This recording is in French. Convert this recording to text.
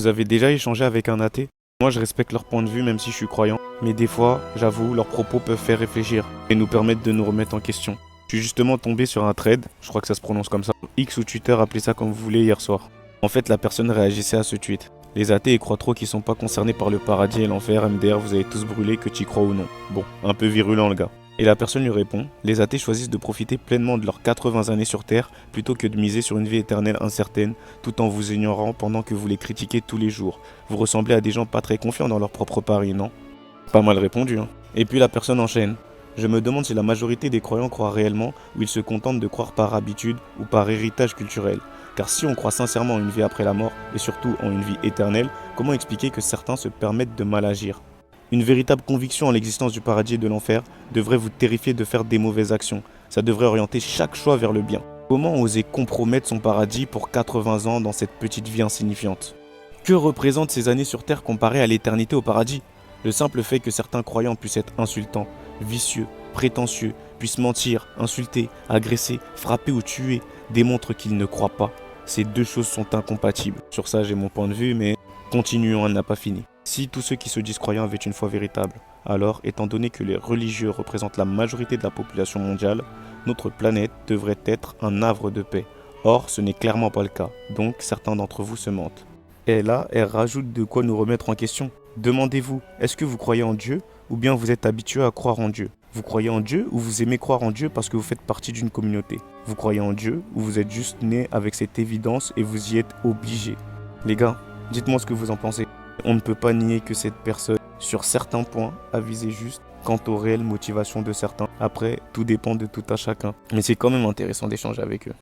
Vous avez déjà échangé avec un athée? Moi, je respecte leur point de vue même si je suis croyant, mais des fois, j'avoue, leurs propos peuvent faire réfléchir et nous permettre de nous remettre en question. Je suis justement tombé sur un thread, je crois que ça se prononce comme ça, X ou Twitter, appelez ça comme vous voulez hier soir. En fait, la personne réagissait à ce tweet. Les athées croient trop qu'ils sont pas concernés par le paradis et l'enfer, MDR, vous avez tous brûlé, que tu y crois ou non. Bon, un peu virulent le gars. Et la personne lui répond, les athées choisissent de profiter pleinement de leurs 80 années sur Terre plutôt que de miser sur une vie éternelle incertaine tout en vous ignorant pendant que vous les critiquez tous les jours. Vous ressemblez à des gens pas très confiants dans leur propre pari, non? Pas mal répondu, hein. Et puis la personne enchaîne. Je me demande si la majorité des croyants croient réellement ou ils se contentent de croire par habitude ou par héritage culturel. Car si on croit sincèrement en une vie après la mort et surtout en une vie éternelle, comment expliquer que certains se permettent de mal agir? Une véritable conviction en l'existence du paradis et de l'enfer devrait vous terrifier de faire des mauvaises actions. Ça devrait orienter chaque choix vers le bien. Comment oser compromettre son paradis pour 80 ans dans cette petite vie insignifiante? Que représentent ces années sur Terre comparées à l'éternité au paradis? Le simple fait que certains croyants puissent être insultants, vicieux, prétentieux, puissent mentir, insulter, agresser, frapper ou tuer, démontre qu'ils ne croient pas. Ces deux choses sont incompatibles. Sur ça, j'ai mon point de vue, mais continuons, elle n'a pas fini. Si tous ceux qui se disent croyants avaient une foi véritable, alors, étant donné que les religieux représentent la majorité de la population mondiale, notre planète devrait être un havre de paix. Or, ce n'est clairement pas le cas, donc certains d'entre vous se mentent. Et là, elle rajoute de quoi nous remettre en question. Demandez-vous, est-ce que vous croyez en Dieu ou bien vous êtes habitué à croire en Dieu? Vous croyez en Dieu ou vous aimez croire en Dieu parce que vous faites partie d'une communauté? Vous croyez en Dieu ou vous êtes juste né avec cette évidence et vous y êtes obligé? Les gars, dites-moi ce que vous en pensez. On ne peut pas nier que cette personne, sur certains points, a visé juste quant aux réelles motivations de certains. Après, tout dépend de tout à chacun. Mais c'est quand même intéressant d'échanger avec eux.